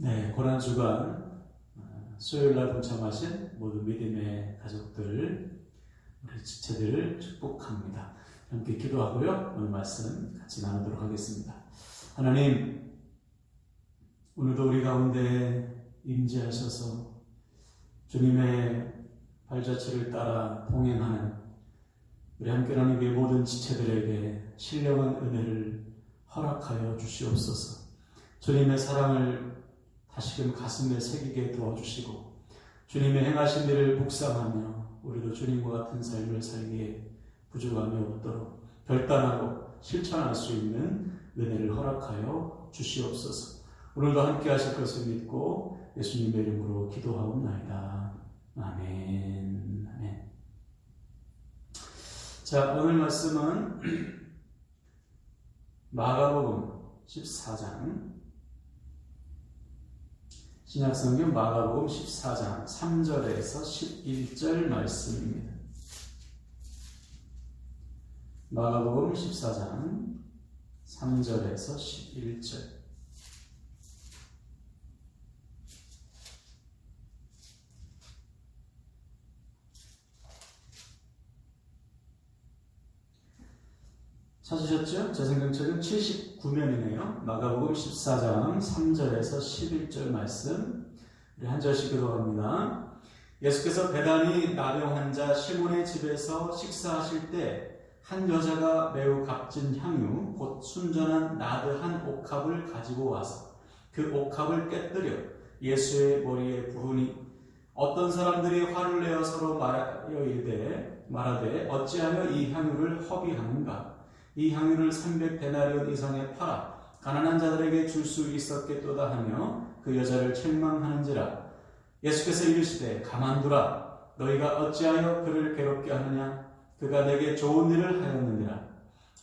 네, 고난주간 수요일날 동참하신 모든 믿음의 가족들, 우리 지체들을 축복합니다. 함께 기도하고요, 오늘 말씀 같이 나누도록 하겠습니다. 하나님, 오늘도 우리 가운데 임재하셔서 주님의 발자취를 따라 동행하는 우리 함께하는 우리 모든 지체들에게 신령한 은혜를 허락하여 주시옵소서. 주님의 사랑을 다시금 가슴에 새기게 도와주시고 주님의 행하신 일을 묵상하며 우리도 주님과 같은 삶을 살기에 부족함이 없도록 결단하고 실천할 수 있는 은혜를 허락하여 주시옵소서. 오늘도 함께 하실 것을 믿고 예수님의 이름으로 기도하옵나이다. 아멘. 아멘. 자, 오늘 말씀은 마가복음 14장, 신약성경 마가복음 14장 3절에서 11절 말씀입니다. 마가복음 14장 3절에서 11절. 찾으셨죠? 제 성경책은 79면이네요. 마가복음 14장 3절에서 11절 말씀, 우리 한 절씩 들어갑니다. 예수께서 베다니 나병 환자 시몬의 집에서 식사하실 때 한 여자가 매우 값진 향유 곧 순전한 나드 한 옥합을 가지고 와서 그 옥합을 깨뜨려 예수의 머리에 부으니 어떤 사람들이 화를 내어 서로 말하되 어찌하여 이 향유를 허비하는가? 이 향유를 300데나리온 이상에 팔아 가난한 자들에게 줄 수 있었겠도다 하며 그 여자를 책망하는지라. 예수께서 이르시되 가만두라. 너희가 어찌하여 그를 괴롭게 하느냐? 그가 내게 좋은 일을 하였느니라.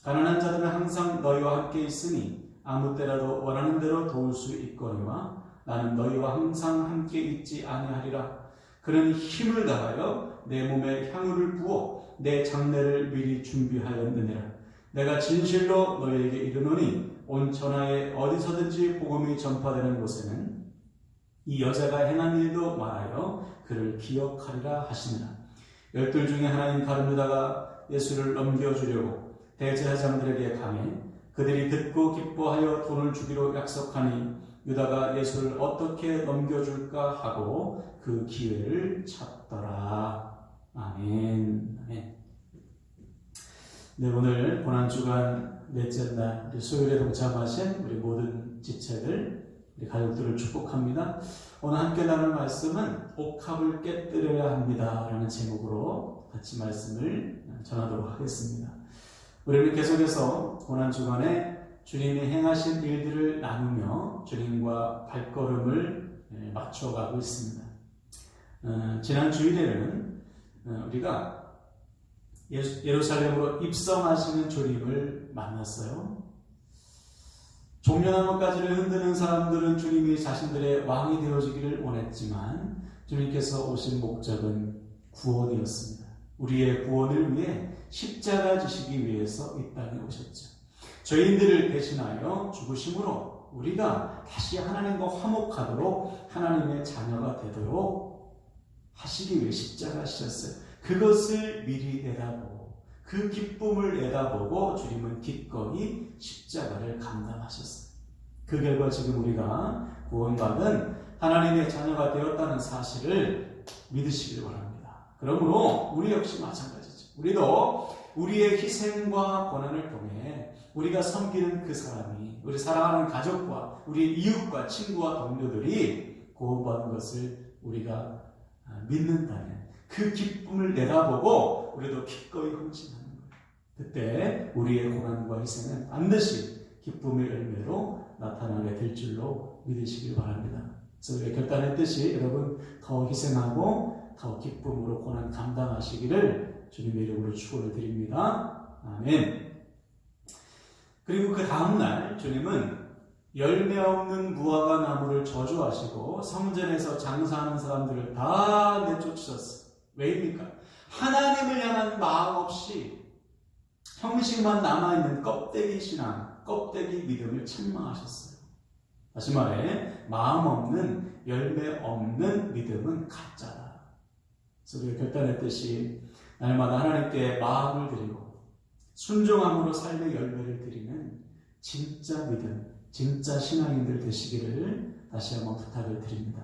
가난한 자들은 항상 너희와 함께 있으니 아무 때라도 원하는 대로 도울 수 있거니와 나는 너희와 항상 함께 있지 아니하리라. 그는 힘을 다하여 내 몸에 향유를 부어 내 장례를 미리 준비하였느니라. 내가 진실로 너희에게 이르노니 온 천하에 어디서든지 복음이 전파되는 곳에는 이 여자가 행한 일도 말하여 그를 기억하리라 하시니라. 12 중에 하나인 다른 유다가 예수를 넘겨주려고 대제사장들에게 가매 그들이 듣고 기뻐하여 돈을 주기로 약속하니 유다가 예수를 어떻게 넘겨줄까 하고 그 기회를 찾더라. 아멘. 아멘. 네, 오늘 고난주간 넷째 날 수요일에 동참하신 우리 모든 지체들, 우리 가족들을 축복합니다. 오늘 함께 나눌 말씀은 옥합을 깨뜨려야 합니다 라는 제목으로 같이 말씀을 전하도록 하겠습니다. 우리는 계속해서 고난주간에 주님이 행하신 일들을 나누며 주님과 발걸음을 맞춰가고 있습니다. 지난 주일에는 우리가 예루살렘으로 입성하시는 주님을 만났어요. 종려나무가지를 흔드는 사람들은 주님이 자신들의 왕이 되어지기를 원했지만 주님께서 오신 목적은 구원이었습니다. 우리의 구원을 위해 십자가 지시기 위해서 이 땅에 오셨죠. 죄인들을 대신하여 죽으심으로 우리가 다시 하나님과 화목하도록 하나님의 자녀가 되도록 하시기 위해 십자가 지셨어요. 그것을 미리 내다보고 그 기쁨을 내다보고 주님은 기꺼이 십자가를 감당하셨어요. 그 결과 지금 우리가 구원받은 하나님의 자녀가 되었다는 사실을 믿으시길 바랍니다. 그러므로 우리 역시 마찬가지죠. 우리도 우리의 희생과 고난을 통해 우리가 섬기는 그 사람이, 우리 사랑하는 가족과 우리의 이웃과 친구와 동료들이 구원받은 것을 우리가 믿는다면 그 기쁨을 내다보고 우리도 기꺼이 헌신하는 거예요. 그때 우리의 고난과 희생은 반드시 기쁨의 열매로 나타나게 될 줄로 믿으시길 바랍니다. 그래서 우리가 결단했듯이 여러분 더 희생하고 더 기쁨으로 고난 감당하시기를 주님의 이름으로 축원을 드립니다. 아멘. 그리고 그 다음날 주님은 열매 없는 무화과 나무를 저주하시고 성전에서 장사하는 사람들을 다 내쫓으셨어요. 왜입니까? 하나님을 향한 마음 없이 형식만 남아있는 껍데기 신앙, 껍데기 믿음을 책망하셨어요. 다시 말해 마음 없는, 열매 없는 믿음은 가짜다. 그래서 우리가 결단했듯이 날마다 하나님께 마음을 드리고 순종함으로 삶의 열매를 드리는 진짜 믿음, 진짜 신앙인들 되시기를 다시 한번 부탁을 드립니다.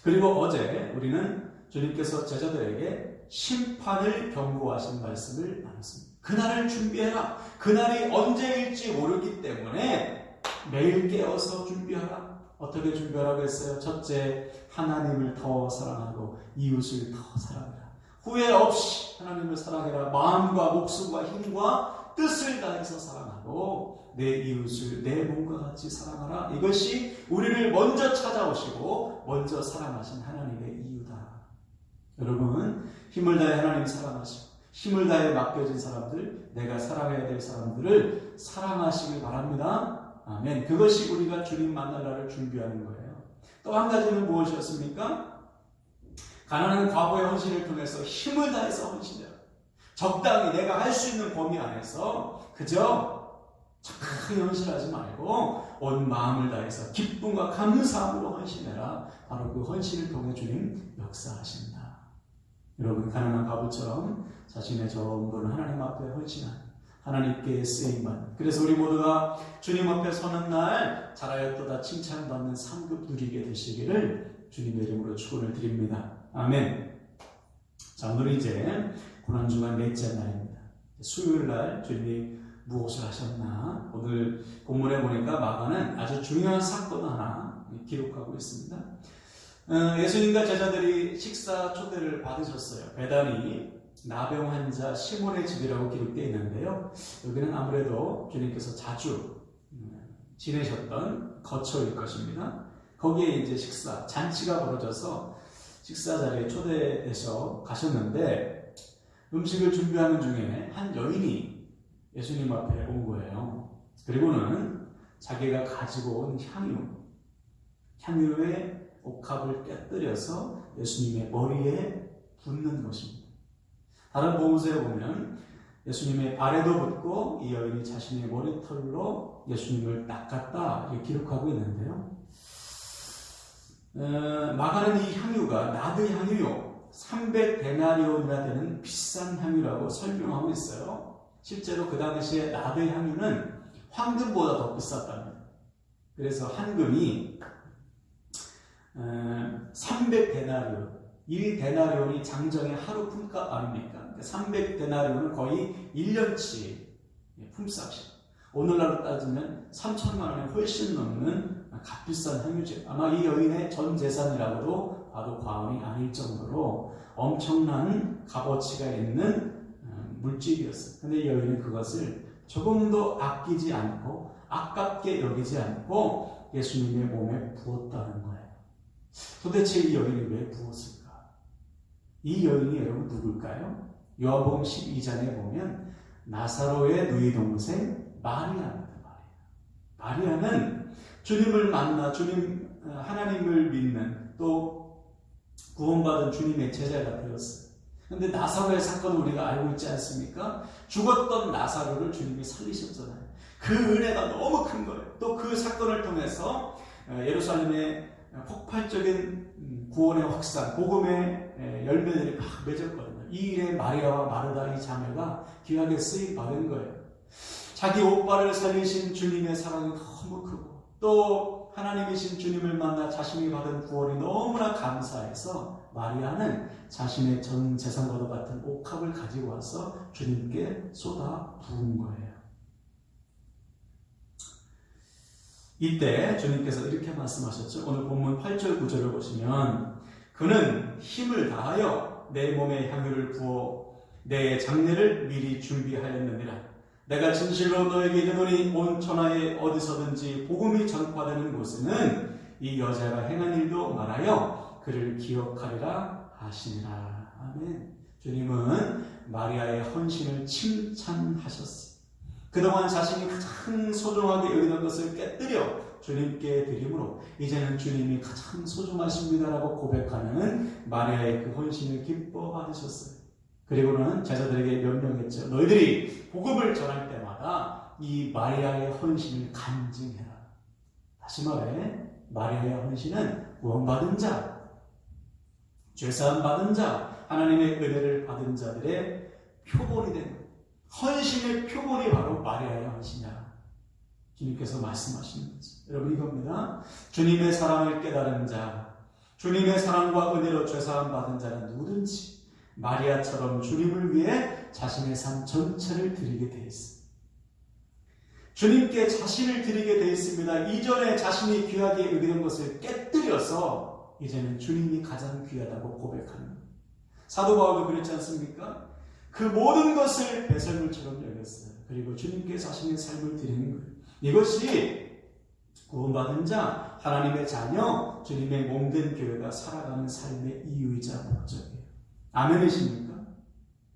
그리고 어제 우리는 주님께서 제자들에게 심판을 경고하신 말씀을 나눴습니다. 그날을 준비해라. 그날이 언제일지 모르기 때문에 매일 깨어서 준비하라. 어떻게 준비하라고 했어요? 첫째, 하나님을 더 사랑하고 이웃을 더 사랑해라. 후회 없이 하나님을 사랑해라. 마음과 목숨과 힘과 뜻을 다해서 사랑하고 내 이웃을 내 몸과 같이 사랑하라. 이것이 우리를 먼저 찾아오시고 먼저 사랑하신 하나님의 이유다. 여러분, 힘을 다해 하나님 사랑하시고 힘을 다해 맡겨진 사람들, 내가 사랑해야 될 사람들을 사랑하시길 바랍니다. 아멘. 그것이 우리가 주님 만날 날을 준비하는 거예요. 또 한 가지는 무엇이었습니까? 가난한 과부의 헌신을 통해서 힘을 다해서 헌신해라. 적당히 내가 할 수 있는 범위 안에서 그저 착하게 헌신하지 말고 온 마음을 다해서 기쁨과 감사함으로 헌신해라. 바로 그 헌신을 통해 주님 역사하신다. 여러분, 가난한 과부처럼 자신의 전부는 하나님 앞에 헌신한 하나님께 쓰임받는, 그래서 우리 모두가 주님 앞에 서는 날 잘하였도다 칭찬받는 상급 누리게 되시기를 주님의 이름으로 축원을 드립니다. 아멘. 자, 오늘 이제 고난주간 넷째 날입니다. 수요일 날 주님이 무엇을 하셨나? 오늘 본문에 보니까 마가는 아주 중요한 사건 하나 기록하고 있습니다. 예수님과 제자들이 식사 초대를 받으셨어요. 배단이 나병 환자 시몬의 집이라고 기록되어 있는데요. 여기는 아무래도 주님께서 자주 지내셨던 거처일 것입니다. 거기에 이제 잔치가 벌어져서 식사 자리에 초대해서 가셨는데 음식을 준비하는 중에 한 여인이 예수님 앞에 온 거예요. 그리고는 자기가 가지고 온 향유의 옥합을 깨뜨려서 예수님의 머리에 붓는 것입니다. 다른 복음서에 보면 예수님의 발에도 붓고 이 여인이 자신의 머리털로 예수님을 닦았다 이렇게 기록하고 있는데요. 마가는 이 향유가 나드 향유요 300데나리온이나 되는 비싼 향유라고 설명하고 있어요. 실제로 그 당시에 나드 향유는 황금보다 더 비쌌답니다. 그래서 한 근이 300데나리온, 1데나리온이 장정의 하루 품값 아닙니까? 300데나리온은 거의 1년치 품삯이. 오늘날로 따지면 3천만 원에 훨씬 넘는 값비싼 향유죠. 아마 이 여인의 전 재산이라고도 봐도 과언이 아닐 정도로 엄청난 값어치가 있는 물질이었어요. 근데 이 여인은 그것을 조금도 아끼지 않고 아깝게 여기지 않고 예수님의 몸에 부었다는 거예요. 도대체 이 여인이 왜 부었을까? 이 여인이 여러분 누굴까요? 요한복음 12장에 보면 나사로의 누이 동생 마리아입니다. 마리아는 주님을 만나 하나님을 믿는 또 구원받은 주님의 제자가 되었어요. 그런데 나사로의 사건을 우리가 알고 있지 않습니까? 죽었던 나사로를 주님이 살리셨잖아요. 그 은혜가 너무 큰 거예요. 또 그 사건을 통해서 예루살렘의 폭발적인 구원의 확산, 복음의 열매들이 막 맺었거든요. 이 일에 마리아와 마르다 이 자매가 귀하게 쓰임 받은 거예요. 자기 오빠를 살리신 주님의 사랑이 너무 크고 또 하나님이신 주님을 만나 자신이 받은 구원이 너무나 감사해서 마리아는 자신의 전 재산과도 같은 옥합을 가지고 와서 주님께 쏟아 부은 거예요. 이때 주님께서 이렇게 말씀하셨죠. 오늘 본문 8절 9절을 보시면 그는 힘을 다하여 내 몸에 향유를 부어 내 장례를 미리 준비하였느니라. 내가 진실로 너에게 이르노니 온 천하에 어디서든지 복음이 전파되는 곳에는 이 여자가 행한 일도 말하여 그를 기억하리라 하시니라. 아멘. 주님은 마리아의 헌신을 칭찬하셨어요. 그동안 자신이 가장 소중하게 여기던 것을 깨뜨려 주님께 드림으로 이제는 주님이 가장 소중하십니다라고 고백하는 마리아의 그 헌신을 기뻐하셨어요. 그리고는 제자들에게 명령했죠. 너희들이 복음을 전할 때마다 이 마리아의 헌신을 간증해라. 다시 다시 말해 마리아의 헌신은 구원받은 자, 죄사함 받은 자, 하나님의 은혜를 받은 자들의 표본이 된 거예요. 헌신의 표본이 바로 마리아의 헌신이야. 주님께서 말씀하시는 거죠. 여러분 이겁니다. 주님의 사랑을 깨달은 자, 주님의 사랑과 은혜로 죄사함 받은 자는 누구든지 마리아처럼 주님을 위해 자신의 삶 전체를 드리게 되어 있습니다. 주님께 자신을 드리게 되어 있습니다. 이전에 자신이 귀하게 여기는 것을 깨뜨려서 이제는 주님이 가장 귀하다고 고백하는 거예요. 사도 바울도 그랬지 않습니까? 그 모든 것을 배설물처럼 여겼어요. 그리고 주님께 자신의 삶을 드리는 거예요. 이것이 구원받은 자, 하나님의 자녀, 주님의 몸된 교회가 살아가는 삶의 이유이자 목적이에요. 아멘이십니까?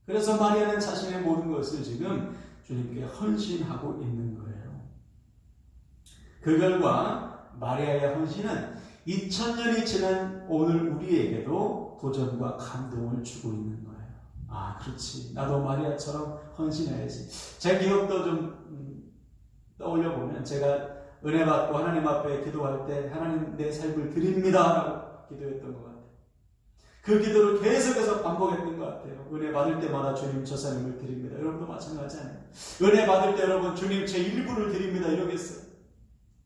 그래서 마리아는 자신의 모든 것을 지금 주님께 헌신하고 있는 거예요. 그 결과 마리아의 헌신은 2000년이 지난 오늘 우리에게도 도전과 감동을 주고 있는 거예요. 아, 그렇지. 나도 마리아처럼 헌신해야지. 제 기억도 좀 떠올려보면 제가 은혜 받고 하나님 앞에 기도할 때 하나님 내 삶을 드립니다 라고 기도했던 것 같아요. 그 기도를 계속해서 반복했던 것 같아요. 은혜 받을 때마다 주님 저 삶을 드립니다. 여러분도 마찬가지 아니에요? 은혜 받을 때 여러분 주님 제 일부를 드립니다 이러겠어요?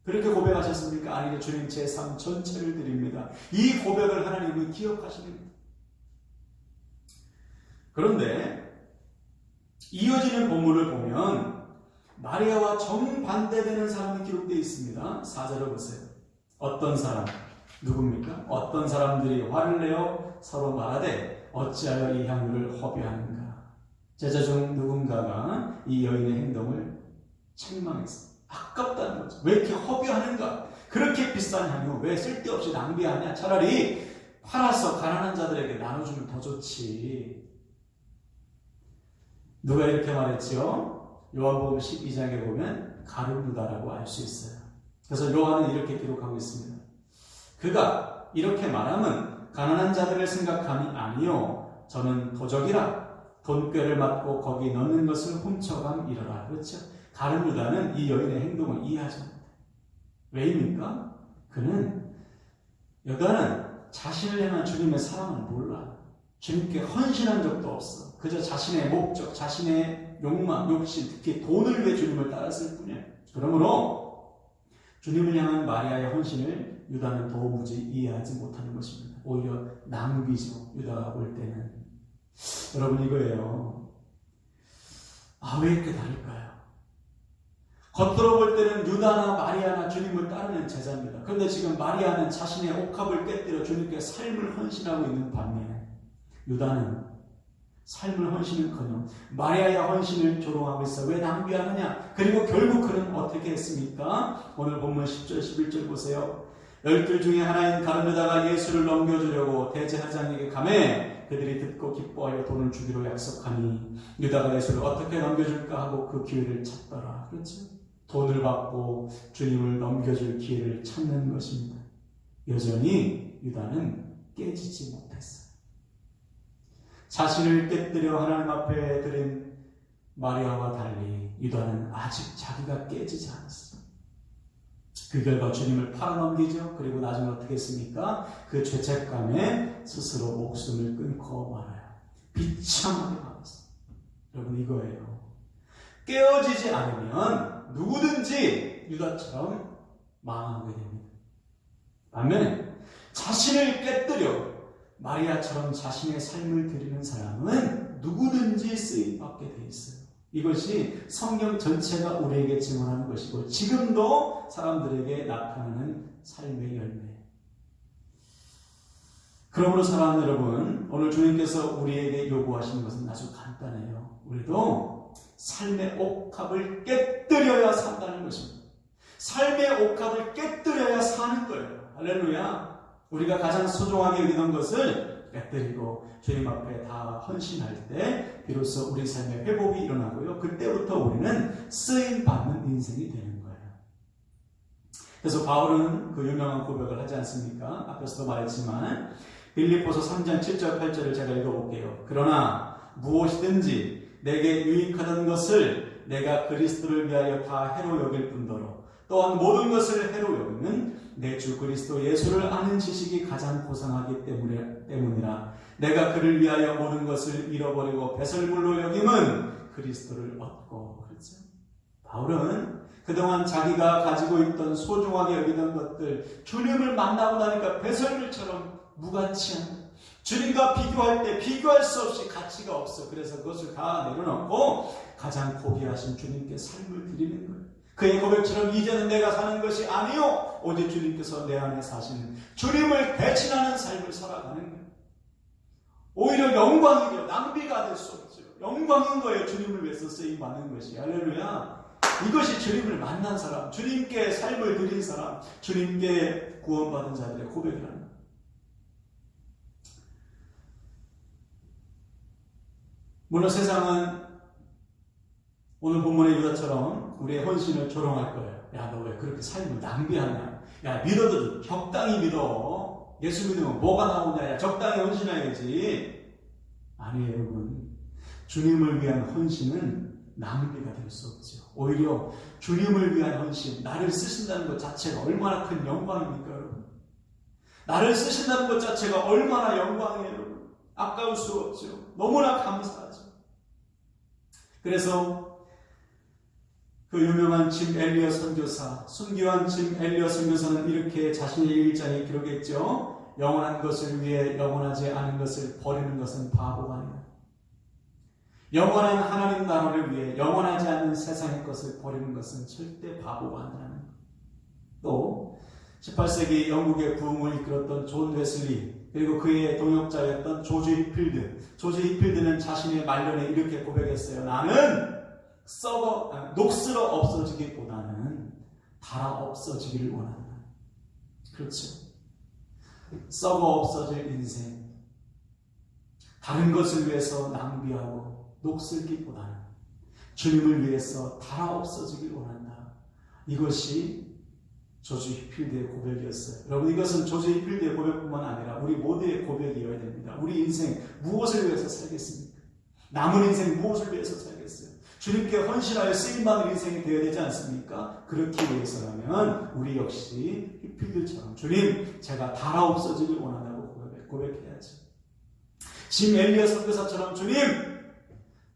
그렇게 고백하셨습니까? 아니요. 주님 제 삶 전체를 드립니다. 이 고백을 하나님은 기억하십니다. 그런데 이어지는 본문을 보면 마리아와 정반대되는 사람이 기록되어 있습니다. 4절을 보세요. 어떤 사람, 누굽니까? 어떤 사람들이 화를 내어 서로 말하되 어찌하여 이 향유를 허비하는가? 제자 중 누군가가 이 여인의 행동을 책망했습니다. 아깝다는 거죠. 왜 이렇게 허비하는가? 그렇게 비싼 향유 왜 쓸데없이 낭비하냐? 차라리 팔아서 가난한 자들에게 나눠주면 더 좋지. 누가 이렇게 말했죠? 요한복음 12장에 보면 가룟유다라고 알 수 있어요. 그래서 요한은 이렇게 기록하고 있습니다. 그가 이렇게 말하면 가난한 자들을 생각함이 아니요 저는 도적이라 돈꾀를 맞고 거기 넣는 것을 훔쳐감이러라. 그렇죠? 가룟유다는 이 여인의 행동을 이해하지 못해요. 왜입니까? 여자는 자신을 향한 주님의 사랑을 몰라. 주님께 헌신한 적도 없어. 그저 자신의 목적, 자신의 욕망, 욕심, 특히 돈을 위해 주님을 따랐을 뿐이에요. 그러므로 주님을 향한 마리아의 헌신을 유다는 도무지 이해하지 못하는 것입니다. 오히려 낭비죠. 유다가 볼 때는. 여러분 이거예요. 왜 이렇게 다를까요? 겉으로 볼 때는 유다나 마리아나 주님을 따르는 제자입니다. 그런데 지금 마리아는 자신의 옥합을 깨뜨려 주님께 삶을 헌신하고 있는 반면에 유다는 삶을 헌신은커녕 마리아의 헌신을 조롱하고 있어. 왜 낭비하느냐? 그리고 결국 그는 어떻게 했습니까? 오늘 본문 10절 11절 보세요. 12 중에 하나인 가룟유다가 예수를 넘겨주려고 대제사장에게 가매 그들이 듣고 기뻐하여 돈을 주기로 약속하니 유다가 예수를 어떻게 넘겨줄까 하고 그 기회를 찾더라. 그렇죠? 돈을 받고 주님을 넘겨줄 기회를 찾는 것입니다. 여전히 유다는 깨지지 못했어요. 자신을 깨뜨려 하나님 앞에 드린 마리아와 달리 유다는 아직 자기가 깨지지 않았어요. 그 결과 주님을 팔아넘기죠. 그리고 나중에 어떻게 했습니까? 그 죄책감에 스스로 목숨을 끊고 말아요. 비참하게 말았어요. 여러분 이거예요. 깨어지지 않으면 누구든지 유다처럼 망하게 됩니다. 반면에 자신을 깨뜨려 마리아처럼 자신의 삶을 드리는 사람은 누구든지 쓰임받게 되어 있어요. 이것이 성경 전체가 우리에게 증언하는 것이고 지금도 사람들에게 나타나는 삶의 열매예요. 그러므로 사랑하는 여러분, 오늘 주님께서 우리에게 요구하시는 것은 아주 간단해요. 우리도 삶의 옥합을 깨뜨려야 산다는 것입니다. 삶의 옥합을 깨뜨려야 사는 거예요. 할렐루야. 우리가 가장 소중하게 여기던 것을 깨뜨리고 주님 앞에 다 헌신할 때 비로소 우리 삶의 회복이 일어나고요. 그때부터 우리는 쓰임받는 인생이 되는 거예요. 그래서 바울은 그 유명한 고백을 하지 않습니까? 앞에서도 말했지만 빌립보서 3장 7절 8절을 제가 읽어볼게요. 그러나 무엇이든지 내게 유익하던 것을 내가 그리스도를 위하여 다 해로 여길 뿐더러 또한 모든 것을 해로 여기는 내 주 그리스도 예수를 아는 지식이 가장 고상하기 때문이라. 내가 그를 위하여 모든 것을 잃어버리고 배설물로 여김은 그리스도를 얻고. 그렇죠? 바울은 그동안 자기가 가지고 있던 소중하게 여기던 것들, 주님을 만나고 나니까 배설물처럼 무가치한, 주님과 비교할 때 비교할 수 없이 가치가 없어. 그래서 그것을 다 내려놓고 가장 고귀하신 주님께 삶을 드리는 거예요. 그의 고백처럼 이제는 내가 사는 것이 아니요 오직 주님께서 내 안에 사시는, 주님을 대신하는 삶을 살아가는 거예요. 오히려 영광이죠. 낭비가 될 수 없죠. 영광인 거예요. 주님을 위해서 쓰임받는 것이. 할렐루야. 이것이 주님을 만난 사람, 주님께 삶을 드린 사람, 주님께 구원받은 자들의 고백이라는 거예요. 물론 세상은 오늘 본문의 유다처럼 우리의 헌신을 조롱할 거예요. 야, 너 왜 그렇게 삶을 낭비하냐? 야, 믿어도 적당히 믿어. 예수 믿으면 뭐가 나오냐? 야, 적당히 헌신해야지. 아니에요, 여러분. 주님을 위한 헌신은 낭비가 될 수 없죠. 오히려 주님을 위한 헌신, 나를 쓰신다는 것 자체가 얼마나 큰 영광입니까, 여러분? 나를 쓰신다는 것 자체가 얼마나 영광이에요, 여러분? 아까울 수 없죠. 너무나 감사하죠. 그래서 그 유명한 짐 엘리엇 선교사, 순교한 짐 엘리엇 선교사는 이렇게 자신의 일장에 기록했죠. 영원한 것을 위해 영원하지 않은 것을 버리는 것은 바보가 아니다. 영원한 하나님 나라를 위해 영원하지 않은 세상의 것을 버리는 것은 절대 바보가 아니라는 것. 또 18세기 영국의 부흥을 이끌었던 존 웨슬리, 그리고 그의 동역자였던 조지 휘필드. 조지 휘필드는 자신의 말년에 이렇게 고백했어요. 나는 녹슬어 없어지기보다는 달아 없어지기를 원한다. 그렇죠. 썩어 없어질 인생, 다른 것을 위해서 낭비하고 녹슬기보다는 주님을 위해서 달아 없어지기를 원한다. 이것이 조지 휘필드의 고백이었어요. 여러분, 이것은 조지 휘필드의 고백뿐만 아니라 우리 모두의 고백이어야 됩니다. 우리 인생 무엇을 위해서 살겠습니까? 남은 인생 무엇을 위해서 살겠어요? 주님께 헌신하여 쓰임받는 인생이 되어야 되지 않습니까? 그렇기 위해서라면 우리 역시 휘필드처럼 주님, 제가 달아 없어지길 원한다고 고백해야죠. 짐 엘리엇 선교사처럼 주님,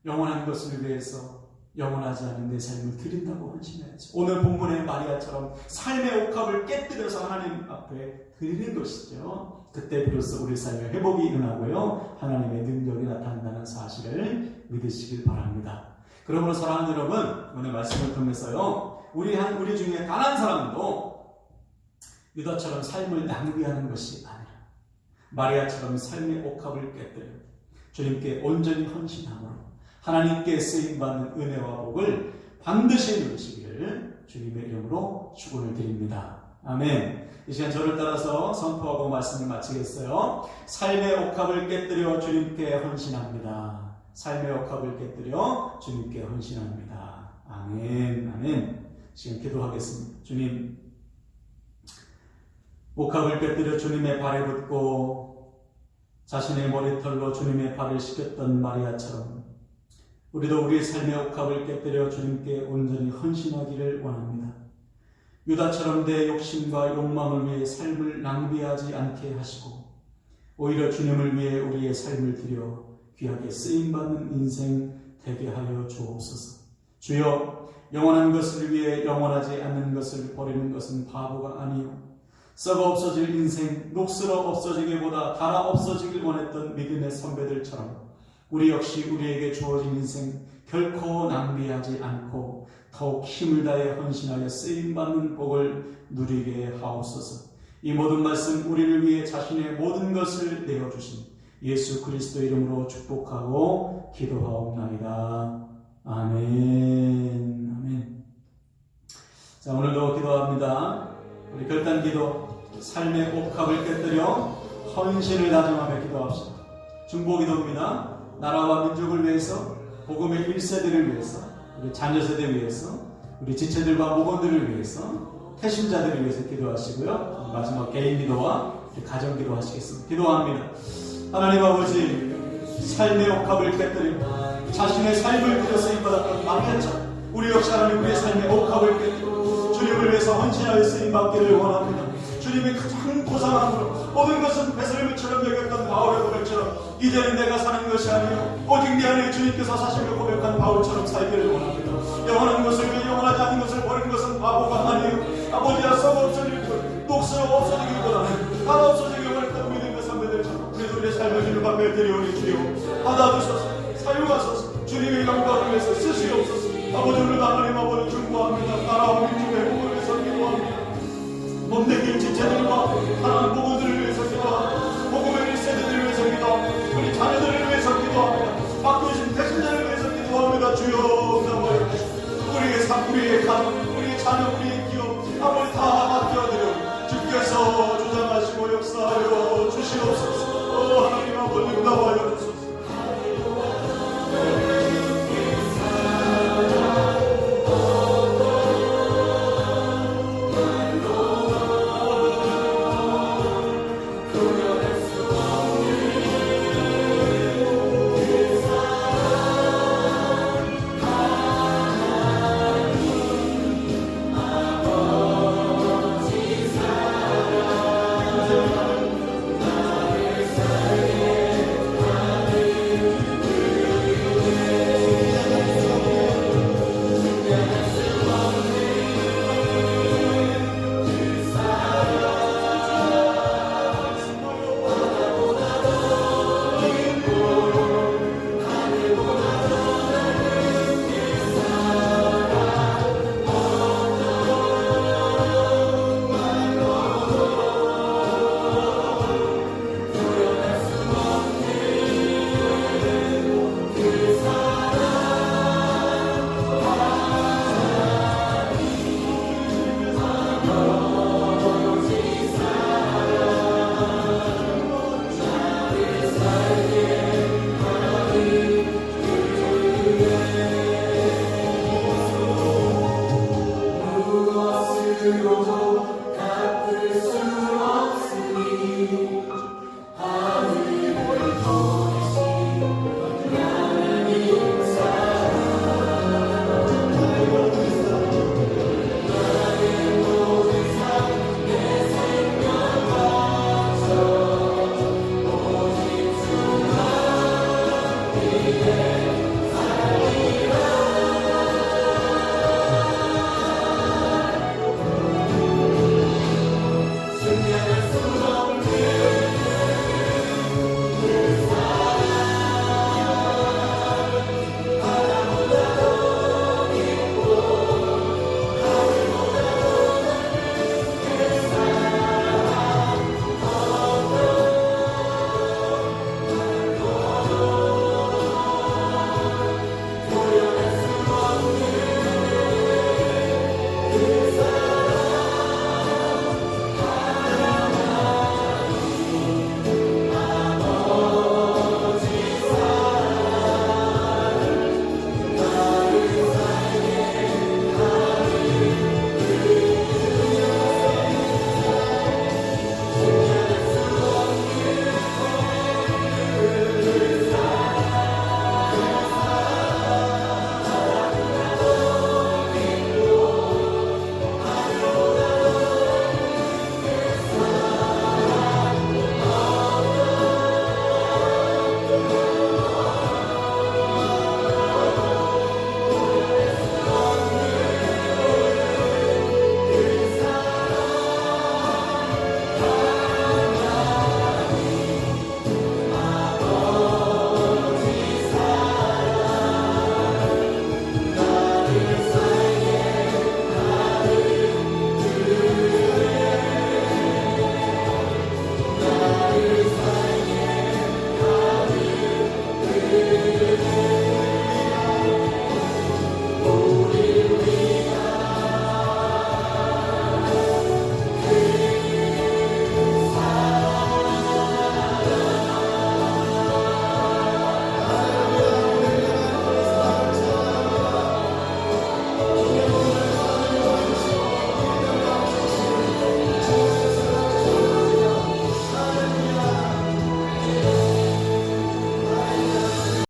영원한 것을 위해서 영원하지 않은 내 삶을 드린다고 헌신해야죠. 오늘 본문의 마리아처럼 삶의 옥합을 깨뜨려서 하나님 앞에 드리는 것이죠. 그때 비로소 우리 삶의 회복이 일어나고요, 하나님의 능력이 나타난다는 사실을 믿으시길 바랍니다. 그러므로 사랑하는 여러분, 오늘 말씀을 통해서요, 우리 중에 단 한 사람도 유다처럼 삶을 낭비하는 것이 아니라 마리아처럼 삶의 옥합을 깨뜨려 주님께 온전히 헌신함으로 하나님께 쓰임받는 은혜와 복을 반드시 누리시기를 주님의 이름으로 축원을 드립니다. 아멘. 이 시간 저를 따라서 선포하고 말씀을 마치겠어요. 삶의 옥합을 깨뜨려 주님께 헌신합니다. 삶의 옥합을 깨뜨려 주님께 헌신합니다. 아멘. 아멘. 지금 기도하겠습니다. 주님, 옥합을 깨뜨려 주님의 발에 붙고 자신의 머리털로 주님의 발을 씻겼던 마리아처럼 우리도 우리의 삶의 옥합을 깨뜨려 주님께 온전히 헌신하기를 원합니다. 유다처럼 내 욕심과 욕망을 위해 삶을 낭비하지 않게 하시고 오히려 주님을 위해 우리의 삶을 드려 귀하게 쓰임받는 인생 되게 하여 주옵소서. 주여, 영원한 것을 위해 영원하지 않는 것을 버리는 것은 바보가 아니요 썩어 없어질 인생, 녹슬어 없어지기보다 달아 없어지길 원했던 믿음의 선배들처럼 우리 역시 우리에게 주어진 인생 결코 낭비하지 않고 더욱 힘을 다해 헌신하여 쓰임받는 복을 누리게 하옵소서. 이 모든 말씀 우리를 위해 자신의 모든 것을 내어주신 예수 그리스도 이름으로 축복하고 기도하옵나이다. 아멘. 아멘. 자, 오늘도 기도합니다. 우리 결단 기도, 삶의 옥합을 깨뜨려 헌신을 다짐하며 기도합시다. 중보 기도입니다. 나라와 민족을 위해서, 복음의 1세대를 위해서, 우리 자녀 세대 위해서, 우리 지체들과 목원들을 위해서, 태신자들을 위해서 기도하시고요. 마지막 개인 기도와 가정 기도 하시겠습니다. 기도합니다. 하나님 아버지, 삶의 옥합을 깨뜨리고 자신의 삶을 들여 쓰임받았던 마리아처럼 우리 역시 하나님 우리의 삶의 옥합을 깨뜨리고 주님을 위해서 헌신하여 쓰임받기를 원합니다. 주님이 가장 고상함으로 모든 것은 배설물처럼 여겼던 바울의 고백처럼 이제는 내가 사는 것이 아니요 오직 내 안에 주님께서 사심을 고백한 바울처럼 살기를 원합니다. 영원한 것을 위해 영원하지 않은 것을 버리는 것은 바보가 아니요 아버지야 썩어 없어질 것 녹슬어 없어지기보다는 하나 없어지기 원했던 믿음의 선배들처럼 우리의 삶을 주님 앞에 드리오니 주여 받아주소서. 사용하소서. 주님의 영광을 위해서 쓰시옵소서. 아버지 오늘 하나님 아버지 중보합니다. 나라 우리 주의 복을 위해서 기도합니다. 몸되길 지체들과 하나님 부부들을 위해서 기도합니다. 복음의 1세대들을 위해서 기도합니다. 우리 자녀들을 위해서 기도합니다. 바꾸신 배신자를 위해서 기도합니다. 주여 나와요. 우리의 삶, 우리의 가정, 우리의 자녀, 우리의 기업 아버지 다 맡겨드려 주께서 주장하시고 역사하여 주시옵소서. 하나님 아버지 나와요 주소서. 무엇을 이루어도